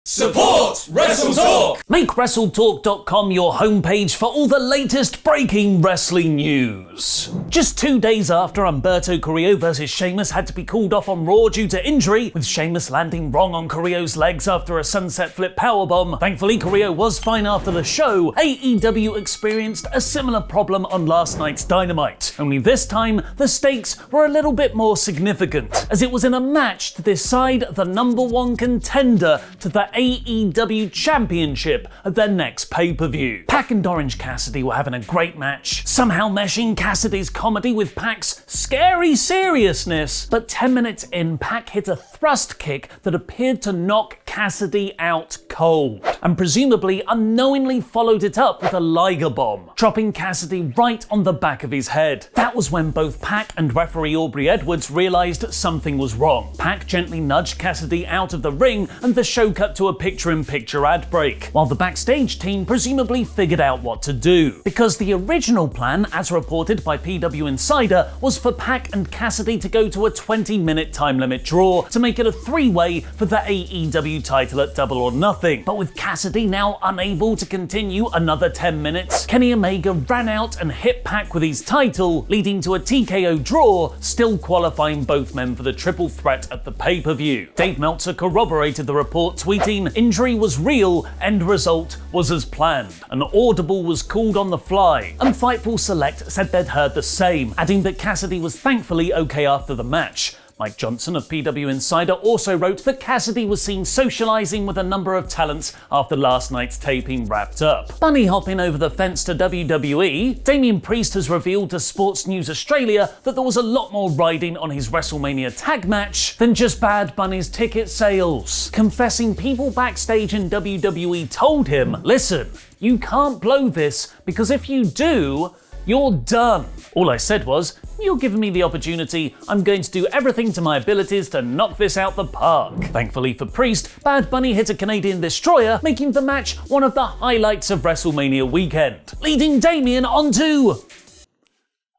Support WrestleTalk! Make WrestleTalk.com your homepage for all the latest breaking wrestling news. Just 2 days after Humberto Carrillo vs Sheamus had to be called off on Raw due to injury, with Sheamus landing wrong on Carrillo's legs after a sunset flip powerbomb. Thankfully, Carrillo was fine after the show. AEW experienced a similar problem on last night's Dynamite. Only this time, the stakes were a little bit more significant, as it was in a match to decide the #1 contender to the AEW Championship at their next pay-per-view. Pac and Orange Cassidy were having a great match, somehow meshing Cassidy's comedy with Pac's scary seriousness. But 10 minutes in, Pac hit a thrust kick that appeared to knock Cassidy out cold, and presumably unknowingly followed it up with a Liger bomb, dropping Cassidy right on the back of his head. That was when both Pac and referee Aubrey Edwards realized something was wrong. Pac gently nudged Cassidy out of the ring, and the show cut to a picture-in-picture ad break, while the Backstage team presumably figured out what to do. Because the original plan, as reported by PW Insider, was for Pac and Cassidy to go to a 20-minute time limit draw to make it a three-way for the AEW title at Double or Nothing. But with Cassidy now unable to continue another 10 minutes, Kenny Omega ran out and hit Pac with his title, leading to a TKO draw, still qualifying both men for the triple threat at the pay-per-view. Dave Meltzer corroborated the report, tweeting, "Injury was real, end result was as planned. An audible was called on the fly." And Fightful Select said they'd heard the same, adding that Cassidy was thankfully okay after the match. Mike Johnson of PW Insider also wrote that Cassidy was seen socializing with a number of talents after last night's taping wrapped up. Bunny hopping over the fence to WWE, Damian Priest has revealed to Sports News Australia that there was a lot more riding on his WrestleMania tag match than just Bad Bunny's ticket sales, confessing people backstage in WWE told him, "Listen, you can't blow this, because if you do, you're done. All I said was, you're giving me the opportunity, I'm going to do everything to my abilities to knock this out the park." Thankfully for Priest, Bad Bunny hit a Canadian destroyer, making the match one of the highlights of WrestleMania weekend, leading Damian onto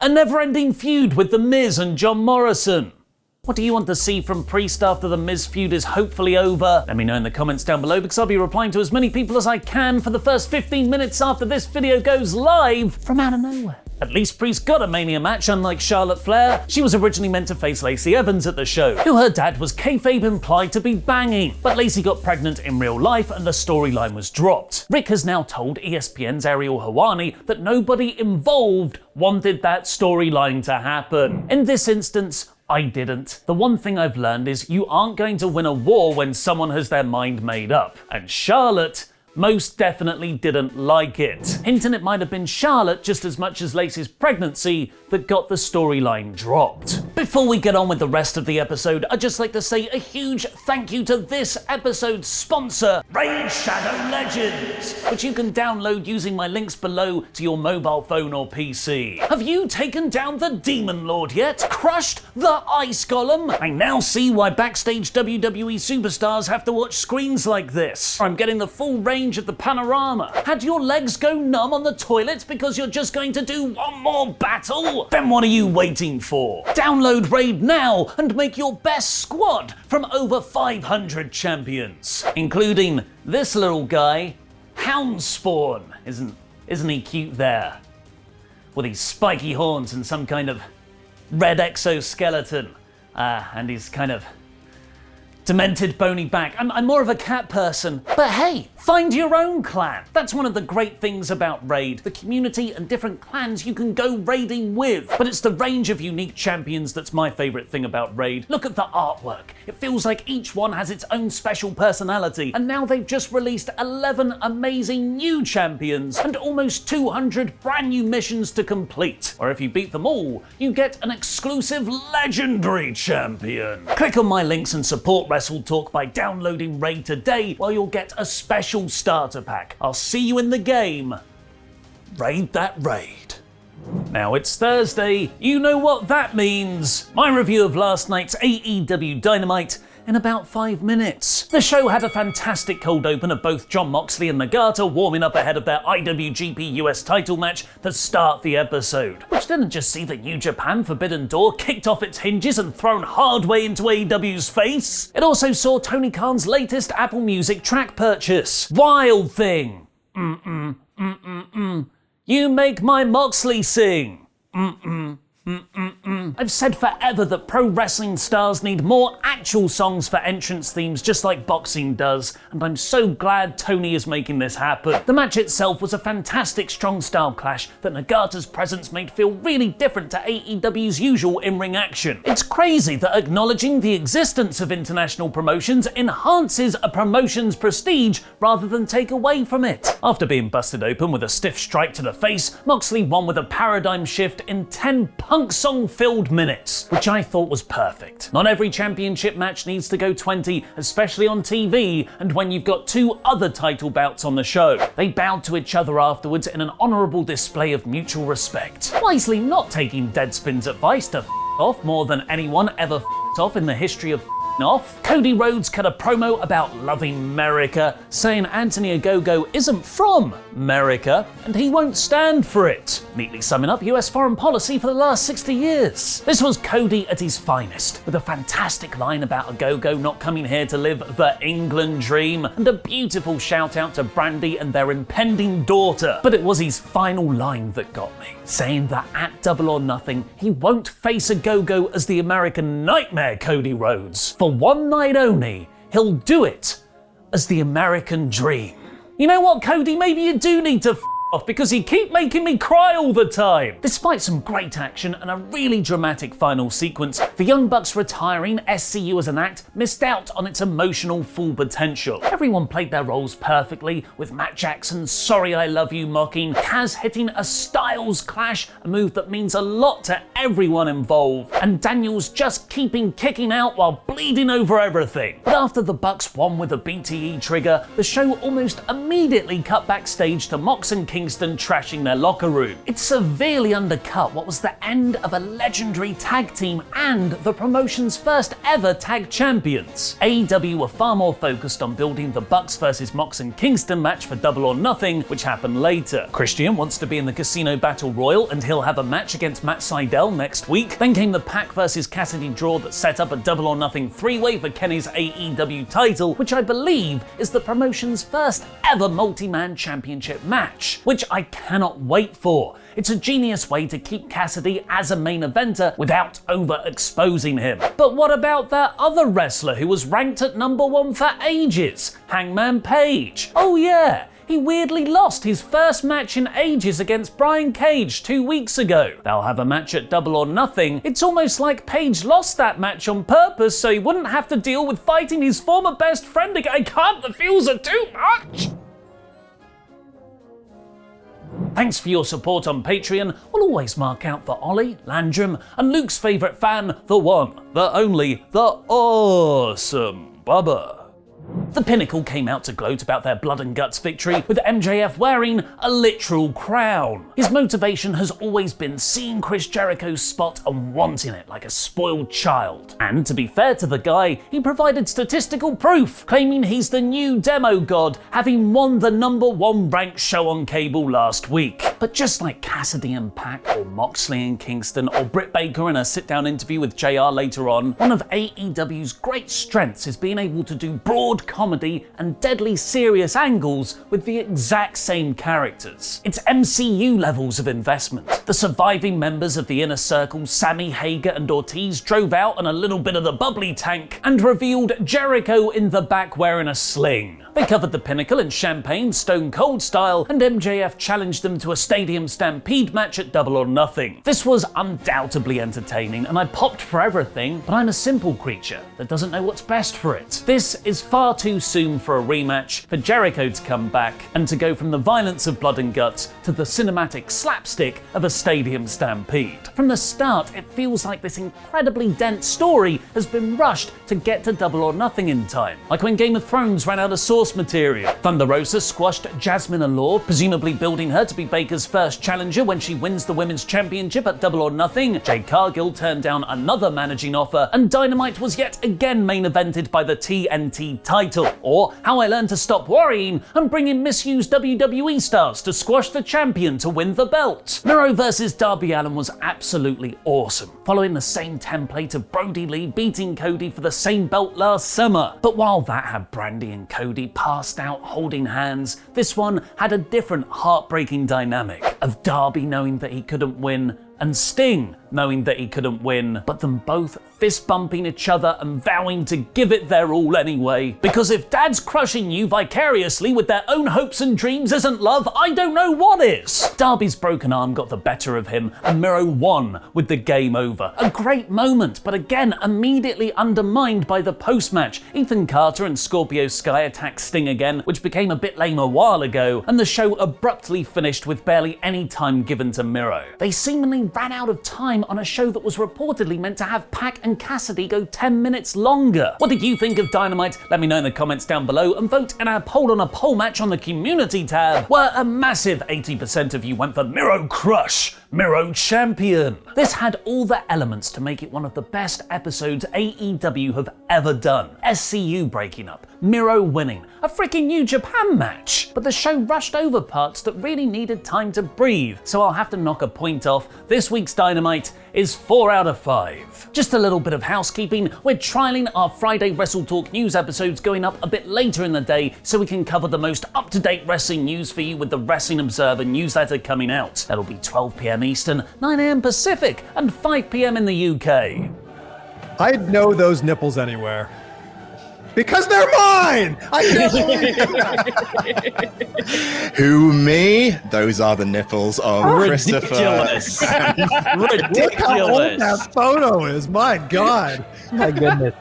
a never-ending feud with The Miz and John Morrison. What do you want to see from Priest after the Miz feud is hopefully over? Let me know in the comments down below, because I'll be replying to as many people as I can for the first 15 minutes after this video goes live from out of nowhere. At least Priest got a Mania match, unlike Charlotte Flair. She was originally meant to face Lacey Evans at the show, who her dad was kayfabe implied to be banging. But Lacey got pregnant in real life and the storyline was dropped. Rick has now told ESPN's Ariel Helwani that nobody involved wanted that storyline to happen. In this instance, I didn't. The one thing I've learned is you aren't going to win a war when someone has their mind made up. And Charlotte most definitely didn't like it, hinting it might have been Charlotte just as much as Lacey's pregnancy that got the storyline dropped. Before we get on with the rest of the episode, I'd just like to say a huge thank you to this episode's sponsor, Raid Shadow Legends, which you can download using my links below to your mobile phone or PC. Have you taken down the Demon Lord yet? Crushed the Ice Golem? I now see why backstage WWE superstars have to watch screens like this. I'm getting the full range of the panorama. Had your legs go numb on the toilet because you're just going to do one more battle? Then what are you waiting for? Download Raid now and make your best squad from over 500 champions, including this little guy, Houndspawn. Isn't he cute there? With his spiky horns and some kind of red exoskeleton. And his kind of demented bony back. I'm more of a cat person. But hey, find your own clan. That's one of the great things about Raid, the community and different clans you can go raiding with. But it's the range of unique champions that's my favorite thing about Raid. Look at the artwork. It feels like each one has its own special personality. And now they've just released 11 amazing new champions and almost 200 brand new missions to complete. Or if you beat them all, you get an exclusive legendary champion. Click on my links and support WrestleTalk by downloading Raid today, while you'll get a special starter pack. I'll see you in the game. Raid that raid. Now it's Thursday, you know what that means. My review of last night's AEW Dynamite in about 5 minutes. The show had a fantastic cold open of both Jon Moxley and Nagata warming up ahead of their IWGP US title match to start the episode, which didn't just see the New Japan Forbidden Door kicked off its hinges and thrown hard way into AEW's face. It also saw Tony Khan's latest Apple Music track purchase, Wild Thing. You make my Moxley sing. I've said forever that pro wrestling stars need more actual songs for entrance themes just like boxing does, and I'm so glad Tony is making this happen. The match itself was a fantastic strong style clash that Nagata's presence made feel really different to AEW's usual in-ring action. It's crazy that acknowledging the existence of international promotions enhances a promotion's prestige rather than take away from it. After being busted open with a stiff strike to the face, Moxley won with a paradigm shift in 10 punk song-filled minutes, which I thought was perfect. Not every championship match needs to go 20, especially on TV, and when you've got 2 other title bouts on the show. They bowed to each other afterwards in an honourable display of mutual respect, wisely not taking Deadspin's advice to off more than anyone ever off in the history of off. Cody Rhodes cut a promo about loving America, saying Anthony Ogogo isn't from America and he won't stand for it, neatly summing up US foreign policy for the last 60 years. This was Cody at his finest, with a fantastic line about Ogogo not coming here to live the England dream, and a beautiful shout out to Brandy and their impending daughter. But it was his final line that got me, saying that at Double or Nothing he won't face Ogogo as the American Nightmare Cody Rhodes. For one night only, he'll do it as the American Dream. You know what, Cody? Maybe you do need to off because you keep making me cry all the time. Despite some great action and a really dramatic final sequence, the Young Bucks retiring SCU as an act missed out on its emotional full potential. Everyone played their roles perfectly, with Matt Jackson's Sorry I Love You mocking, Kaz hitting a Styles Clash, a move that means a lot to everyone involved, and Daniels just keeping kicking out while bleeding over everything. But after the Bucks won with a BTE trigger, the show almost immediately cut backstage to Mox and Kingston trashing their locker room. It severely undercut what was the end of a legendary tag team and the promotion's first ever tag champions. AEW were far more focused on building the Bucks versus Mox and Kingston match for Double or Nothing, which happened later. Christian wants to be in the Casino Battle Royal and he'll have a match against Matt Sydal next week. Then came the Pac versus Cassidy draw that set up a Double or Nothing 3-way for Kenny's AEW title, which I believe is the promotion's first ever multi-man championship match, which I cannot wait for. It's a genius way to keep Cassidy as a main eventer without overexposing him. But what about that other wrestler who was ranked at #1 for ages, Hangman Page? Oh yeah, he weirdly lost his first match in ages against Brian Cage 2 weeks ago. They'll have a match at Double or Nothing. It's almost like Page lost that match on purpose so he wouldn't have to deal with fighting his former best friend again. I can't, the feels are too much! Thanks for your support on Patreon. We'll always mark out for Ollie, Landrum, and Luke's favourite fan, the one, the only, the awesome Bubba. The Pinnacle came out to gloat about their blood and guts victory, with MJF wearing a literal crown. His motivation has always been seeing Chris Jericho's spot and wanting it like a spoiled child. And to be fair to the guy, he provided statistical proof, claiming he's the new demo god, having won the #1 ranked show on cable last week. But just like Cassidy and Pac, or Moxley and Kingston, or Britt Baker in a sit-down interview with JR later on, one of AEW's great strengths is being able to do broad comedy and deadly serious angles with the exact same characters. It's MCU levels of investment. The surviving members of the Inner Circle, Sammy Hager and Ortiz, drove out on a little bit of the bubbly tank and revealed Jericho in the back wearing a sling. They covered the Pinnacle in champagne, Stone Cold style, and MJF challenged them to a Stadium Stampede match at Double or Nothing. This was undoubtedly entertaining, and I popped for everything, but I'm a simple creature that doesn't know what's best for it. This is far too too soon for a rematch, for Jericho to come back, and to go from the violence of blood and guts to the cinematic slapstick of a stadium stampede. From the start, it feels like this incredibly dense story has been rushed to get to Double or Nothing in time. Like when Game of Thrones ran out of source material. Thunder Rosa squashed Jasmine Allure, presumably building her to be Baker's first challenger when she wins the Women's Championship at Double or Nothing. Jade Cargill turned down another managing offer, and Dynamite was yet again main evented by the TNT title. Or How I Learned to Stop Worrying and bring in misused WWE stars to squash the champion to win the belt. Miro vs Darby Allin was absolutely awesome, following the same template of Brody Lee beating Cody for the same belt last summer. But while that had Brandy and Cody passed out holding hands, this one had a different heartbreaking dynamic of Darby knowing that he couldn't win and Sting knowing that he couldn't win, but them both fist bumping each other and vowing to give it their all anyway. Because if Dad's crushing you vicariously with their own hopes and dreams isn't love, I don't know what is. Darby's broken arm got the better of him, and Miro won with the game over. A great moment, but again immediately undermined by the post-match. Ethan Carter and Scorpio Sky attacked Sting again, which became a bit lame a while ago, and the show abruptly finished with barely any time given to Miro. They seemingly ran out of time on a show that was reportedly meant to have Pac and Cassidy go 10 minutes longer. What did you think of Dynamite? Let me know in the comments down below, and vote in our poll on a poll match on the community tab, where a massive 80% of you went for Miro Crush, Miro Champion. This had all the elements to make it one of the best episodes AEW have ever done. SCU breaking up, Miro winning, a freaking New Japan match. But the show rushed over parts that really needed time to breathe, so I'll have to knock a point off. This week's Dynamite is 4 out of 5. Just a little bit of housekeeping. We're trialing our Friday WrestleTalk news episodes going up a bit later in the day so we can cover the most up-to-date wrestling news for you with the Wrestling Observer newsletter coming out. That'll be 12 PM Eastern, 9 AM Pacific, and 5 PM in the UK. I'd know those nipples anywhere. Because they're mine! I can't believe it. Who, me? Those are the nipples of Christopher. Ridiculous. Look how old that photo is. My God. My goodness.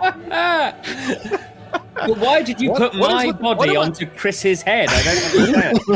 But why did you put my body onto Chris's head? I don't understand.